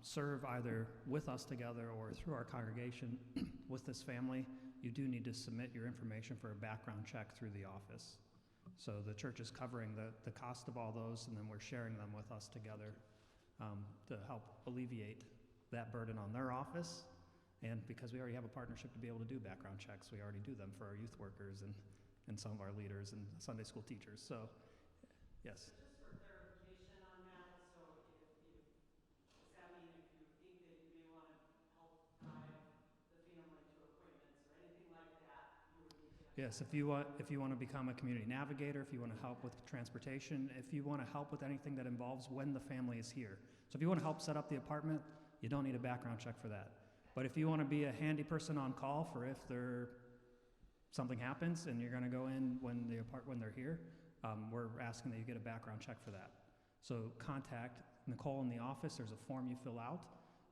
serve either with Us Together or through our congregation with this family, you do need to submit your information for a background check through the office. So the church is covering the cost of all those, and then we're sharing them with Us Together to help alleviate that burden on their office. And because we already have a partnership to be able to do background checks, we already do them for our youth workers and some of our leaders and Sunday school teachers. So, yes. Just for clarification on that, so does that mean if you think that you may want to help drive the family to appointments or anything like that, you would need to? Yes, if you want to become a community navigator, if you want to help with transportation, if you want to help with anything that involves when the family is here. So if you want to help set up the apartment, you don't need a background check for that. But if you want to be a handy person on call for if something happens and you're going to go in when they're here, we're asking that you get a background check for that. So contact Nicole in the office. There's a form you fill out.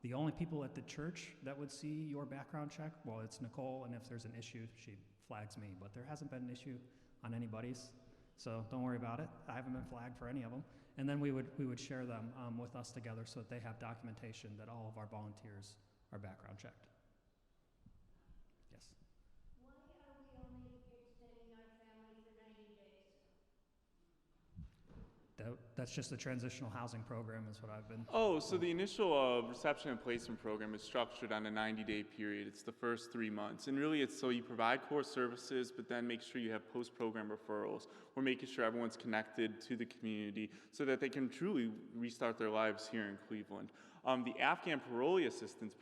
The only people at the church that would see your background check, well, it's Nicole, and if there's an issue, she flags me. But there hasn't been an issue on anybody's, so don't worry about it. I haven't been flagged for any of them. And then we would share them with Us Together so that they have documentation that all of our volunteers are background checked. Yes. Why are we only extending our family for 90 days? That's just the transitional housing program is what I've been. Oh, so the initial reception and placement program is structured on a 90-day period. It's the first 3 months. And really it's so you provide core services, but then make sure you have post-program referrals. We're making sure everyone's connected to the community so that they can truly restart their lives here in Cleveland. The Afghan Parolee Assistance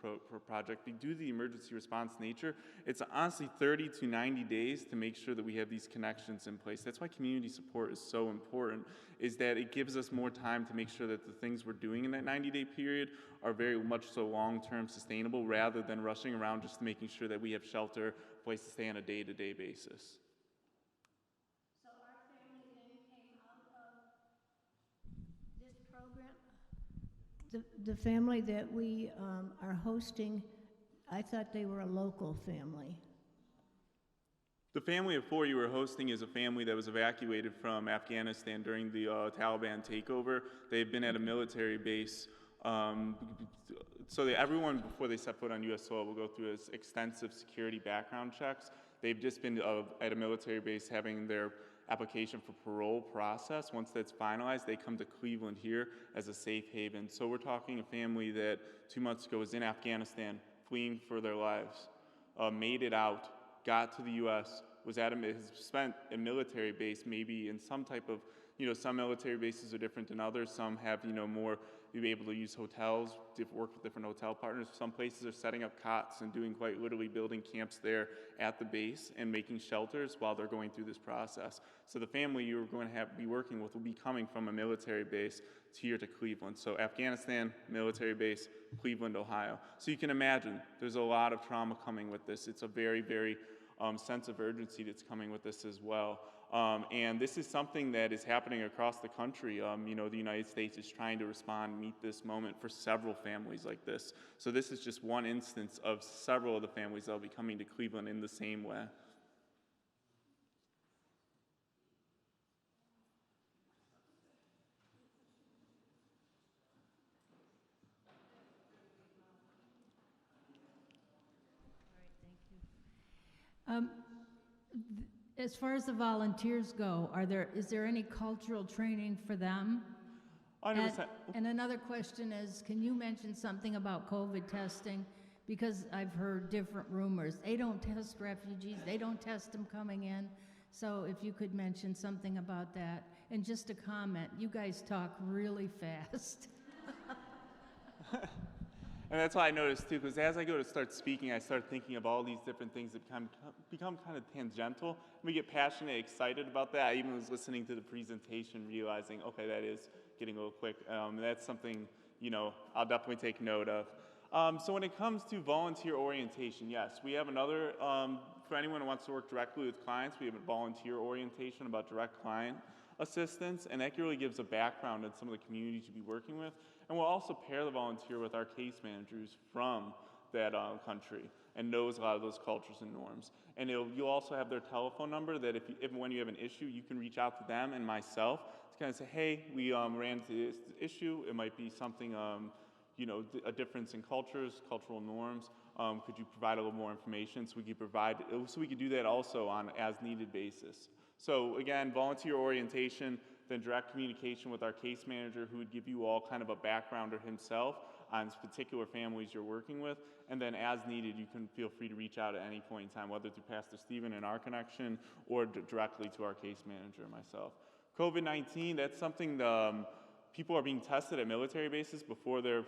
Project, due to the emergency response nature, it's honestly 30 to 90 days to make sure that we have these connections in place. That's why community support is so important, is that it gives us more time to make sure that the things we're doing in that 90-day period are very much so long-term sustainable rather than rushing around just making sure that we have shelter, a place to stay on a day-to-day basis. So our family then came out of this program? The family that we are hosting, I thought they were a local family. The family of 4 you were hosting is a family that was evacuated from Afghanistan during the Taliban takeover. They've been at a military base. So everyone, before they step foot on U.S. soil, will go through extensive security background checks. They've just been at a military base having their application for parole process. Once that's finalized, they come to Cleveland here as a safe haven. So we're talking a family that 2 months ago was in Afghanistan, fleeing for their lives, made it out, got to the U.S., has spent a military base, maybe in some type of, some military bases are different than others. Some have, more, you'll be able to use hotels, work with different hotel partners. Some places are setting up cots and doing quite literally building camps there at the base and making shelters while they're going through this process. So the family you're going to be working with will be coming from a military base here to Cleveland. So Afghanistan, military base, Cleveland, Ohio. So you can imagine there's a lot of trauma coming with this. It's a very, very sense of urgency that's coming with this as well. And this is something that is happening across the country. The United States is trying to respond, meet this moment for several families like this. So this is just one instance of several of the families that will be coming to Cleveland in the same way. As far as the volunteers go, is there any cultural training for them? 100%. And another question is, can you mention something about COVID testing? Because I've heard different rumors. They don't test refugees, they don't test them coming in. So if you could mention something about that. And just a comment, you guys talk really fast. And that's why I noticed too, because as I go to start speaking, I start thinking of all these different things that become kind of tangential. We get passionate, excited about that. I even was listening to the presentation, realizing, okay, that is getting a little quick. That's something, I'll definitely take note of. So when it comes to volunteer orientation, yes, we have another, for anyone who wants to work directly with clients, we have a volunteer orientation about direct client assistance, and that really gives a background on some of the communities you'll be working with. And we'll also pair the volunteer with our case managers from that country and knows a lot of those cultures and norms. And you'll also have their telephone number that if when you have an issue, you can reach out to them and myself to kind of say, hey, we ran into this issue. It might be something, you know, a difference in cultures, cultural norms. Could you provide a little more information so we could do that also on as needed basis. So again, volunteer orientation, then direct communication with our case manager who would give you all kind of a backgrounder himself on particular families you're working with, and then as needed, you can feel free to reach out at any point in time, whether through Pastor Stephen and our connection, or directly to our case manager and myself. COVID-19, that's something people are being tested at military bases before their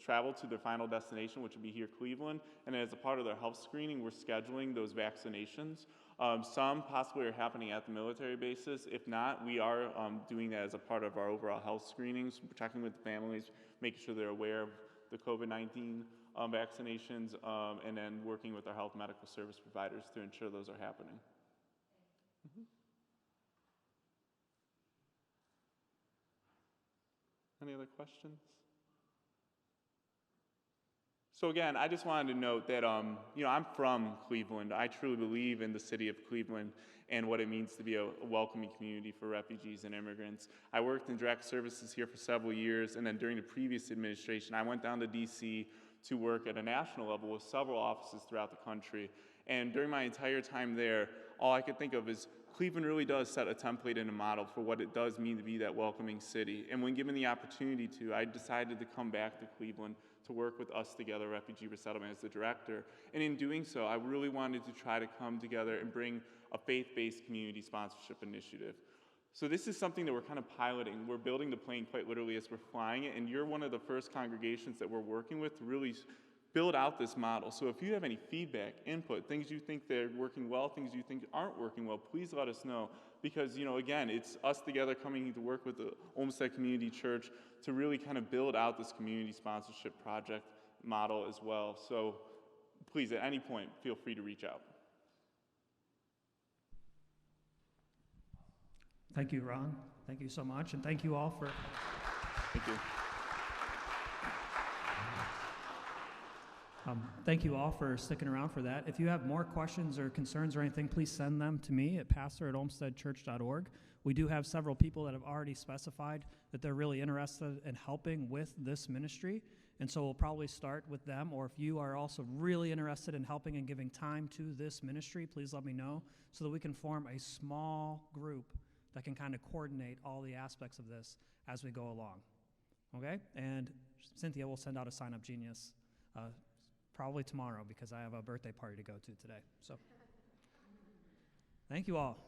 travel to their final destination, which would be here, Cleveland, and as a part of their health screening, we're scheduling those vaccinations. Some possibly are happening at the military bases. If not, we are doing that as a part of our overall health screenings, checking with the families, making sure they're aware of the COVID-19 vaccinations, and then working with our health medical service providers to ensure those are happening. Any other questions? So again, I just wanted to note that, you know, I'm from Cleveland. I truly believe in the city of Cleveland and what it means to be a welcoming community for refugees and immigrants. I worked in direct services here for several years, and then during the previous administration, I went down to DC to work at a national level with several offices throughout the country. And during my entire time there, all I could think of is Cleveland really does set a template and a model for what it does mean to be that welcoming city. And when given the opportunity to, I decided to come back to Cleveland to work with Us Together, Refugee Resettlement, as the director. And in doing so, I really wanted to try to come together and bring a faith-based community sponsorship initiative. So this is something that we're kind of piloting. We're building the plane quite literally as we're flying it, and you're one of the first congregations that we're working with to really build out this model. So if you have any feedback, input, things you think they're working well, things you think aren't working well, please let us know. Because, you know, again, it's Us Together coming to work with the Olmsted Community Church to really kind of build out this community sponsorship project model as well. So please, at any point, feel free to reach out. Thank you, Ron. Thank you so much, and thank you all for... Thank you. Thank you all for sticking around for that. If you have more questions or concerns or anything, please send them to me at pastor@olmstedchurch.org. We do have several people that have already specified that they're really interested in helping with this ministry, and so we'll probably start with them. Or if you are also really interested in helping and giving time to this ministry, please let me know so that we can form a small group that can kind of coordinate all the aspects of this as we go along. Okay? And Cynthia will send out a sign-up genius probably tomorrow because I have a birthday party to go to today. So, thank you all.